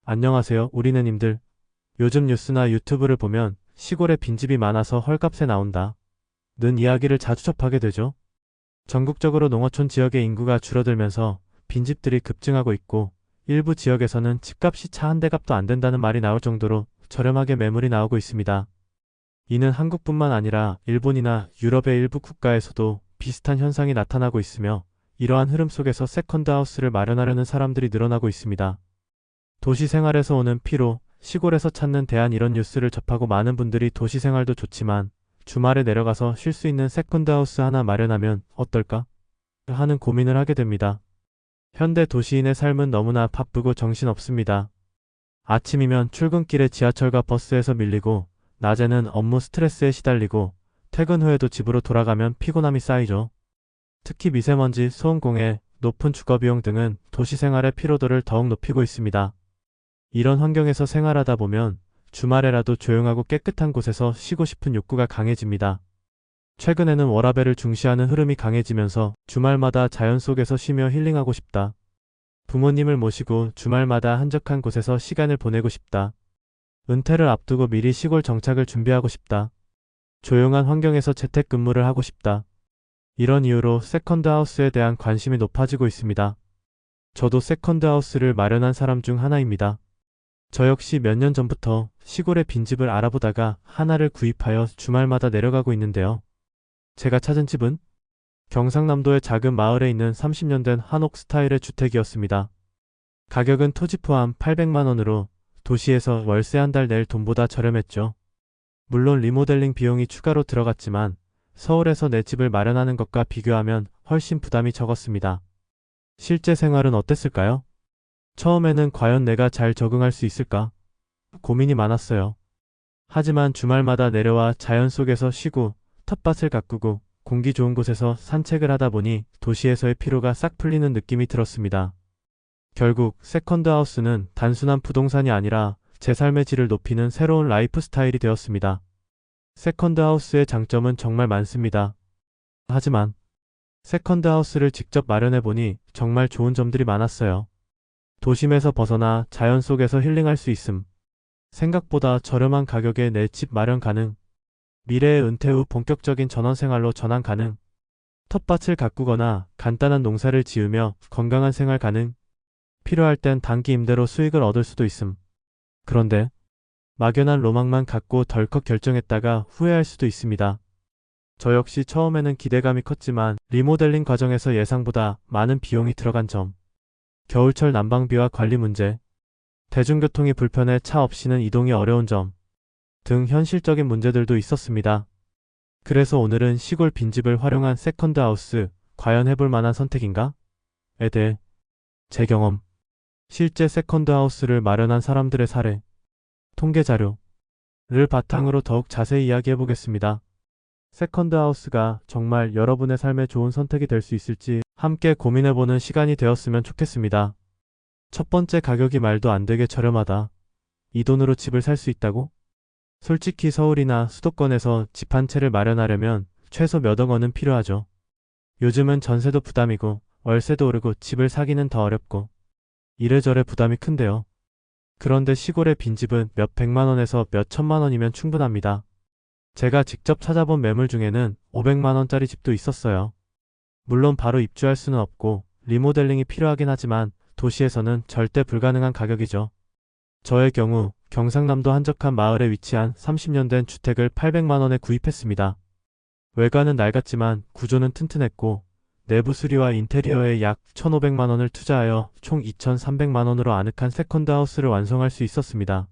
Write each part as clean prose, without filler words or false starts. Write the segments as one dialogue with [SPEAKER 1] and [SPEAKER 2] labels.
[SPEAKER 1] 안녕하세요, 우리네님들. 요즘 뉴스나 유튜브를 보면 시골에 빈집이 많아서 헐값에 나온다 는 이야기를 자주 접하게 되죠. 전국적으로 농어촌 지역의 인구가 줄어들면서 빈집들이 급증하고 있고 일부 지역에서는 집값이 차 한 대 값도 안 된다는 말이 나올 정도로 저렴하게 매물이 나오고 있습니다. 이는 한국뿐만 아니라 일본이나 유럽의 일부 국가에서도 비슷한 현상이 나타나고 있으며 이러한 흐름 속에서 세컨드 하우스를 마련하려는 사람들이 늘어나고 있습니다. 도시 생활에서 오는 피로, 시골에서 찾는 대안 이런 뉴스를 접하고 많은 분들이 도시 생활도 좋지만 주말에 내려가서 쉴 수 있는 세컨드 하우스 하나 마련하면 어떨까? 하는 고민을 하게 됩니다. 현대 도시인의 삶은 너무나 바쁘고 정신없습니다. 아침이면 출근길에 지하철과 버스에서 밀리고 낮에는 업무 스트레스에 시달리고 퇴근 후에도 집으로 돌아가면 피곤함이 쌓이죠. 특히 미세먼지, 소음공해, 높은 주거비용 등은 도시 생활의 피로도를 더욱 높이고 있습니다. 이런 환경에서 생활하다 보면 주말에라도 조용하고 깨끗한 곳에서 쉬고 싶은 욕구가 강해집니다. 최근에는 워라밸을 중시하는 흐름이 강해지면서 주말마다 자연 속에서 쉬며 힐링하고 싶다. 부모님을 모시고 주말마다 한적한 곳에서 시간을 보내고 싶다. 은퇴를 앞두고 미리 시골 정착을 준비하고 싶다. 조용한 환경에서 재택근무를 하고 싶다. 이런 이유로 세컨드 하우스에 대한 관심이 높아지고 있습니다. 저도 세컨드 하우스를 마련한 사람 중 하나입니다. 저 역시 몇 년 전부터 시골의 빈집을 알아보다가 하나를 구입하여 주말마다 내려가고 있는데요. 제가 찾은 집은 경상남도의 작은 마을에 있는 30년 된 한옥 스타일의 주택이었습니다. 가격은 토지 포함 800만원으로 도시에서 월세 한 달 낼 돈보다 저렴했죠. 물론 리모델링 비용이 추가로 들어갔지만 서울에서 내 집을 마련하는 것과 비교하면 훨씬 부담이 적었습니다. 실제 생활은 어땠을까요? 처음에는 과연 내가 잘 적응할 수 있을까? 고민이 많았어요. 하지만 주말마다 내려와 자연 속에서 쉬고 텃밭을 가꾸고 공기 좋은 곳에서 산책을 하다 보니 도시에서의 피로가 싹 풀리는 느낌이 들었습니다. 결국 세컨드 하우스는 단순한 부동산이 아니라 제 삶의 질을 높이는 새로운 라이프 스타일이 되었습니다. 세컨드 하우스의 장점은 정말 많습니다. 하지만 세컨드 하우스를 직접 마련해보니 정말 좋은 점들이 많았어요. 도심에서 벗어나 자연 속에서 힐링할 수 있음. 생각보다 저렴한 가격에 내 집 마련 가능. 미래의 은퇴 후 본격적인 전원생활로 전환 가능. 텃밭을 가꾸거나 간단한 농사를 지으며 건강한 생활 가능. 필요할 땐 단기 임대로 수익을 얻을 수도 있음. 그런데 막연한 로망만 갖고 덜컥 결정했다가 후회할 수도 있습니다. 저 역시 처음에는 기대감이 컸지만 리모델링 과정에서 예상보다 많은 비용이 들어간 점, 겨울철 난방비와 관리 문제, 대중교통이 불편해 차 없이는 이동이 어려운 점 등 현실적인 문제들도 있었습니다. 그래서 오늘은 시골 빈집을 활용한 세컨드 하우스 과연 해볼 만한 선택인가? 에 대해 제 경험, 실제 세컨드 하우스를 마련한 사람들의 사례, 통계 자료를 바탕으로 더욱 자세히 이야기해 보겠습니다. 세컨드 하우스가 정말 여러분의 삶에 좋은 선택이 될 수 있을지 함께 고민해보는 시간이 되었으면 좋겠습니다. 첫 번째, 가격이 말도 안 되게 저렴하다. 이 돈으로 집을 살 수 있다고? 솔직히 서울이나 수도권에서 집 한 채를 마련하려면 최소 몇억 원은 필요하죠. 요즘은 전세도 부담이고 월세도 오르고 집을 사기는 더 어렵고 이래저래 부담이 큰데요. 그런데 시골의 빈집은 몇 백만 원에서 몇 천만 원이면 충분합니다. 제가 직접 찾아본 매물 중에는 500만 원짜리 집도 있었어요. 물론 바로 입주할 수는 없고 리모델링이 필요하긴 하지만 도시에서는 절대 불가능한 가격이죠. 저의 경우 경상남도 한적한 마을에 위치한 30년 된 주택을 800만 원에 구입했습니다. 외관은 낡았지만 구조는 튼튼했고 내부 수리와 인테리어에 약 1,500만 원을 투자하여 총 2,300만 원으로 아늑한 세컨드 하우스를 완성할 수 있었습니다.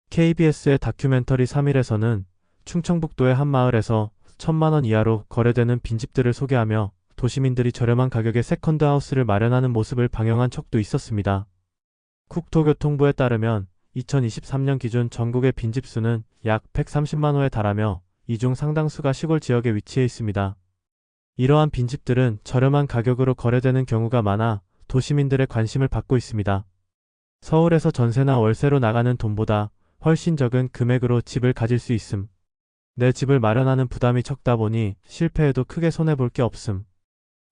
[SPEAKER 1] KBS의 다큐멘터리 3일에서는 충청북도의 한 마을에서 1,000만 원 이하로 거래되는 빈집들을 소개하며 도시민들이 저렴한 가격에 세컨드 하우스를 마련하는 모습을 방영한 척도 있었습니다. 국토교통부에 따르면 2023년 기준 전국의 빈집 수는 약 130만 호에 달하며 이 중 상당수가 시골 지역에 위치해 있습니다. 이러한 빈집들은 저렴한 가격으로 거래되는 경우가 많아 도시민들의 관심을 받고 있습니다. 서울에서 전세나 월세로 나가는 돈보다 훨씬 적은 금액으로 집을 가질 수 있음. 내 집을 마련하는 부담이 적다 보니 실패해도 크게 손해볼 게 없음.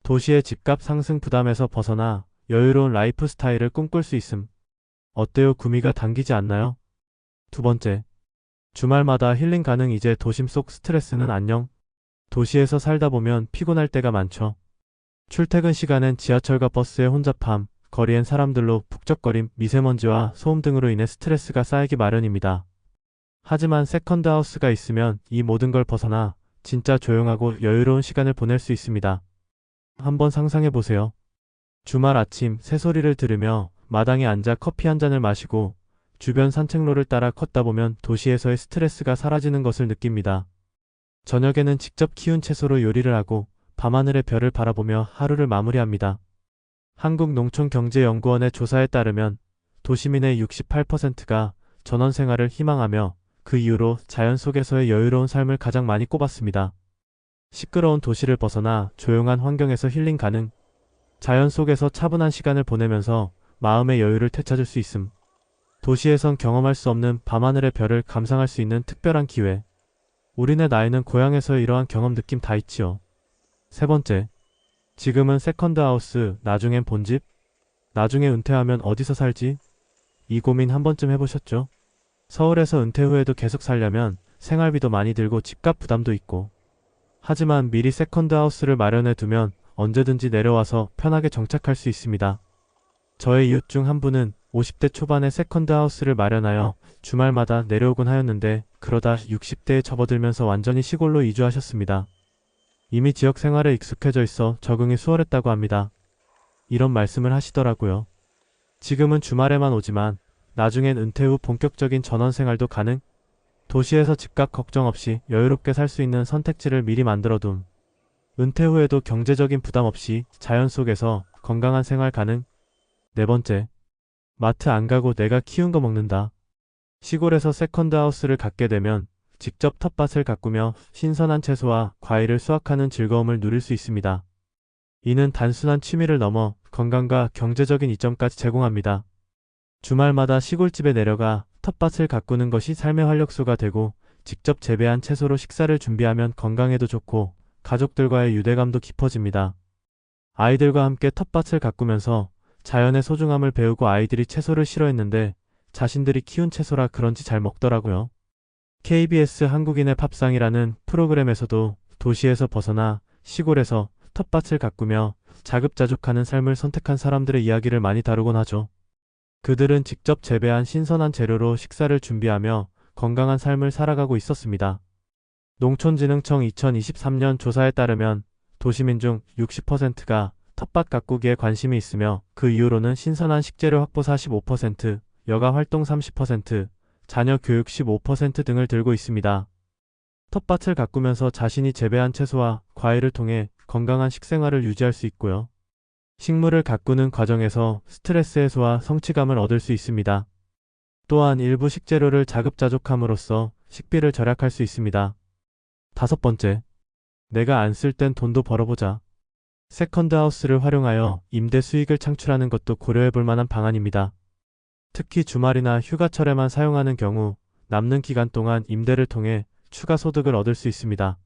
[SPEAKER 1] 도시의 집값 상승 부담에서 벗어나 여유로운 라이프 스타일을 꿈꿀 수 있음. 어때요? 구미가 당기지 않나요? 두 번째, 주말마다 힐링 가능. 이제 도심 속 스트레스는 안녕. 도시에서 살다 보면 피곤할 때가 많죠. 출퇴근 시간엔 지하철과 버스의 혼잡함, 거리엔 사람들로 북적거림, 미세먼지와 소음 등으로 인해 스트레스가 쌓이기 마련입니다. 하지만 세컨드 하우스가 있으면 이 모든 걸 벗어나 진짜 조용하고 여유로운 시간을 보낼 수 있습니다. 한번 상상해 보세요. 주말 아침 새소리를 들으며 마당에 앉아 커피 한 잔을 마시고 주변 산책로를 따라 걷다 보면 도시에서의 스트레스가 사라지는 것을 느낍니다. 저녁에는 직접 키운 채소로 요리를 하고 밤하늘의 별을 바라보며 하루를 마무리합니다. 한국농촌경제연구원의 조사에 따르면 도시민의 68%가 전원 생활을 희망하며 그 이후로 자연 속에서의 여유로운 삶을 가장 많이 꼽았습니다. 시끄러운 도시를 벗어나 조용한 환경에서 힐링 가능. 자연 속에서 차분한 시간을 보내면서 마음의 여유를 되찾을 수 있음. 도시에선 경험할 수 없는 밤하늘의 별을 감상할 수 있는 특별한 기회. 우리네 나이는 고향에서 이러한 경험 느낌 다 있지요. 세 번째, 지금은 세컨드 하우스, 나중엔 본집? 나중에 은퇴하면 어디서 살지? 이 고민 한 번쯤 해보셨죠? 서울에서 은퇴 후에도 계속 살려면 생활비도 많이 들고 집값 부담도 있고. 하지만 미리 세컨드 하우스를 마련해 두면 언제든지 내려와서 편하게 정착할 수 있습니다. 저의 이웃 중 한 분은 50대 초반에 세컨드 하우스를 마련하여 주말마다 내려오곤 하였는데 그러다 60대에 접어들면서 완전히 시골로 이주하셨습니다. 이미 지역 생활에 익숙해져 있어 적응이 수월했다고 합니다. 이런 말씀을 하시더라고요. 지금은 주말에만 오지만 나중엔 은퇴 후 본격적인 전원 생활도 가능? 도시에서 집값 걱정 없이 여유롭게 살 수 있는 선택지를 미리 만들어둠. 은퇴 후에도 경제적인 부담 없이 자연 속에서 건강한 생활 가능? 네 번째, 마트 안 가고 내가 키운 거 먹는다. 시골에서 세컨드 하우스를 갖게 되면 직접 텃밭을 가꾸며 신선한 채소와 과일을 수확하는 즐거움을 누릴 수 있습니다. 이는 단순한 취미를 넘어 건강과 경제적인 이점까지 제공합니다. 주말마다 시골집에 내려가 텃밭을 가꾸는 것이 삶의 활력소가 되고 직접 재배한 채소로 식사를 준비하면 건강에도 좋고 가족들과의 유대감도 깊어집니다. 아이들과 함께 텃밭을 가꾸면서 자연의 소중함을 배우고 아이들이 채소를 싫어했는데 자신들이 키운 채소라 그런지 잘 먹더라고요. KBS 한국인의 밥상이라는 프로그램에서도 도시에서 벗어나 시골에서 텃밭을 가꾸며 자급자족하는 삶을 선택한 사람들의 이야기를 많이 다루곤 하죠. 그들은 직접 재배한 신선한 재료로 식사를 준비하며 건강한 삶을 살아가고 있었습니다. 농촌진흥청 2023년 조사에 따르면 도시민 중 60%가 텃밭 가꾸기에 관심이 있으며 그 이후로는 신선한 식재료 확보 45%, 여가 활동 30%, 자녀 교육 15% 등을 들고 있습니다. 텃밭을 가꾸면서 자신이 재배한 채소와 과일을 통해 건강한 식생활을 유지할 수 있고요. 식물을 가꾸는 과정에서 스트레스 해소와 성취감을 얻을 수 있습니다. 또한 일부 식재료를 자급자족함으로써 식비를 절약할 수 있습니다. 다섯 번째, 내가 안 쓸 땐 돈도 벌어보자. 세컨드 하우스를 활용하여 임대 수익을 창출하는 것도 고려해 볼 만한 방안입니다. 특히 주말이나 휴가철에만 사용하는 경우 남는 기간 동안 임대를 통해 추가 소득을 얻을 수 있습니다.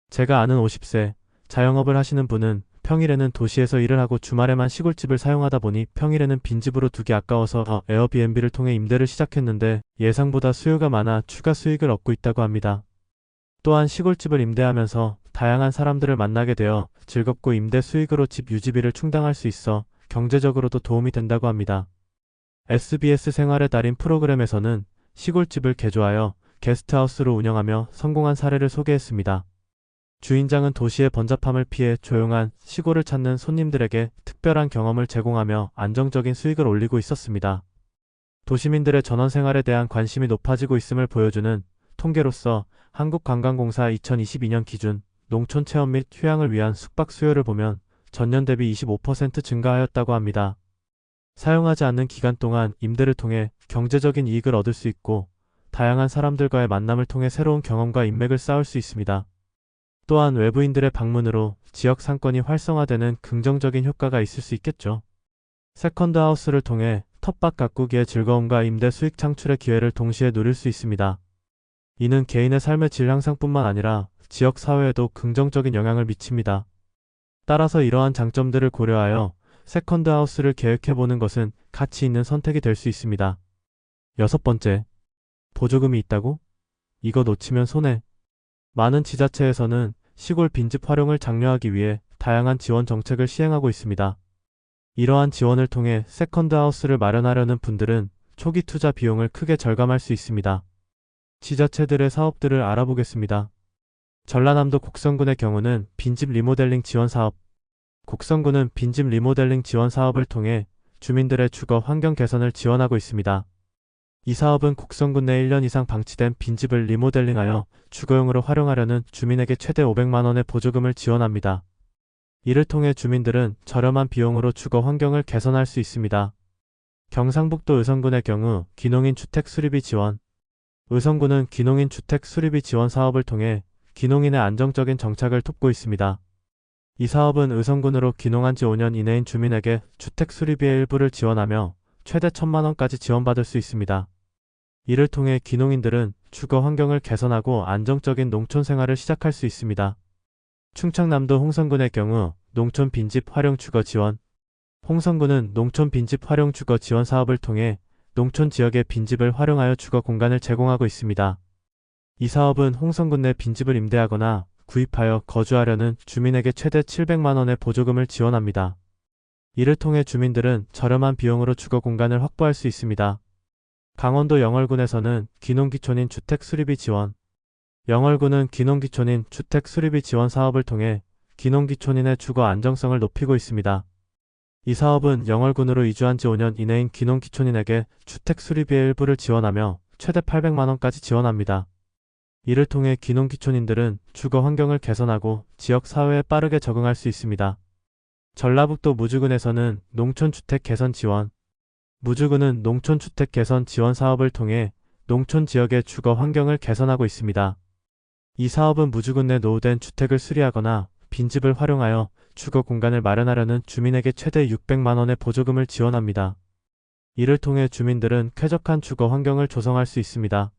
[SPEAKER 1] 제가 아는 50세 자영업을 하시는 분은 평일에는 도시에서 일을 하고 주말에만 시골집을 사용하다 보니 평일에는 빈집으로 두기 아까워서 에어비앤비를 통해 임대를 시작했는데 예상보다 수요가 많아 추가 수익을 얻고 있다고 합니다. 또한 시골집을 임대하면서 다양한 사람들을 만나게 되어 즐겁고 임대 수익으로 집 유지비를 충당할 수 있어 경제적으로도 도움이 된다고 합니다. SBS 생활의 달인 프로그램에서는 시골집을 개조하여 게스트하우스로 운영하며 성공한 사례를 소개했습니다. 주인장은 도시의 번잡함을 피해 조용한 시골을 찾는 손님들에게 특별한 경험을 제공하며 안정적인 수익을 올리고 있었습니다. 도시민들의 전원 생활에 대한 관심이 높아지고 있음을 보여주는 통계로서 한국관광공사 2022년 기준 농촌 체험 및 휴양을 위한 숙박 수요를 보면 전년 대비 25% 증가하였다고 합니다. 사용하지 않는 기간 동안 임대를 통해 경제적인 이익을 얻을 수 있고 다양한 사람들과의 만남을 통해 새로운 경험과 인맥을 쌓을 수 있습니다. 또한 외부인들의 방문으로 지역 상권이 활성화되는 긍정적인 효과가 있을 수 있겠죠. 세컨드 하우스를 통해 텃밭 가꾸기의 즐거움과 임대 수익 창출의 기회를 동시에 누릴 수 있습니다. 이는 개인의 삶의 질 향상뿐만 아니라 지역 사회에도 긍정적인 영향을 미칩니다. 따라서 이러한 장점들을 고려하여 세컨드 하우스를 계획해보는 것은 가치 있는 선택이 될 수 있습니다. 6번째, 보조금이 있다고? 이거 놓치면 손해. 많은 지자체에서는 시골 빈집 활용을 장려하기 위해 다양한 지원 정책을 시행하고 있습니다. 이러한 지원을 통해 세컨드 하우스를 마련하려는 분들은 초기 투자 비용을 크게 절감할 수 있습니다. 지자체들의 사업들을 알아보겠습니다. 전라남도 곡성군의 경우는 빈집 리모델링 지원 사업. 곡성군은 빈집 리모델링 지원 사업을 통해 주민들의 주거 환경 개선을 지원하고 있습니다. 이 사업은 곡성군 내 1년 이상 방치된 빈집을 리모델링하여 주거용으로 활용하려는 주민에게 최대 500만 원의 보조금을 지원합니다. 이를 통해 주민들은 저렴한 비용으로 주거 환경을 개선할 수 있습니다. 경상북도 의성군의 경우 기농인 주택 수리비 지원. 의성군은 기농인 주택 수리비 지원 사업을 통해 기농인의 안정적인 정착을 돕고 있습니다. 이 사업은 의성군으로 기농한 지 5년 이내인 주민에게 주택 수리비의 일부를 지원하며 최대 1,000만 원까지 지원받을 수 있습니다. 이를 통해 기농인들은 주거 환경을 개선하고 안정적인 농촌 생활을 시작할 수 있습니다. 충청남도 홍성군의 경우 농촌 빈집 활용 주거 지원. 홍성군은 농촌 빈집 활용 주거 지원 사업을 통해 농촌 지역의 빈집을 활용하여 주거 공간을 제공하고 있습니다. 이 사업은 홍성군 내 빈집을 임대하거나 구입하여 거주하려는 주민에게 최대 700만 원의 보조금을 지원합니다. 이를 통해 주민들은 저렴한 비용으로 주거 공간을 확보할 수 있습니다. 강원도 영월군에서는 기농기촌인 주택 수리비 지원. 영월군은 기농기촌인 주택 수리비 지원 사업을 통해 기농기촌인의 주거 안정성을 높이고 있습니다. 이 사업은 영월군으로 이주한 지 5년 이내인 기농기촌인에게 주택 수리비의 일부를 지원하며 최대 800만 원까지 지원합니다. 이를 통해 기농기촌인들은 주거 환경을 개선하고 지역 사회에 빠르게 적응할 수 있습니다. 전라북도 무주군에서는 농촌주택 개선 지원. 무주군은 농촌주택 개선 지원 사업을 통해 농촌 지역의 주거 환경을 개선하고 있습니다. 이 사업은 무주군 내 노후된 주택을 수리하거나 빈집을 활용하여 주거 공간을 마련하려는 주민에게 최대 600만 원의 보조금을 지원합니다. 이를 통해 주민들은 쾌적한 주거 환경을 조성할 수 있습니다.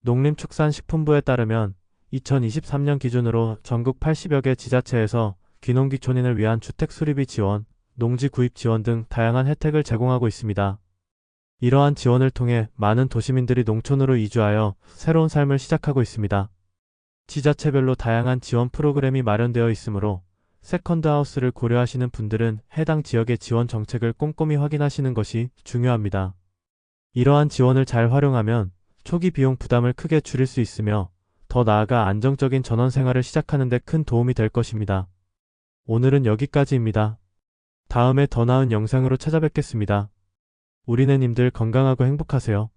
[SPEAKER 1] 농림축산식품부에 따르면 2023년 기준으로 전국 80여 개 지자체에서 기농기촌인을 위한 주택 수리비 지원, 농지 구입 지원 등 다양한 혜택을 제공하고 있습니다. 이러한 지원을 통해 많은 도시민들이 농촌으로 이주하여 새로운 삶을 시작하고 있습니다. 지자체별로 다양한 지원 프로그램이 마련되어 있으므로 세컨드 하우스를 고려하시는 분들은 해당 지역의 지원 정책을 꼼꼼히 확인하시는 것이 중요합니다. 이러한 지원을 잘 활용하면 초기 비용 부담을 크게 줄일 수 있으며 더 나아가 안정적인 전원 생활을 시작하는 데 큰 도움이 될 것입니다. 오늘은 여기까지입니다. 다음에 더 나은 영상으로 찾아뵙겠습니다. 우리네님들 건강하고 행복하세요.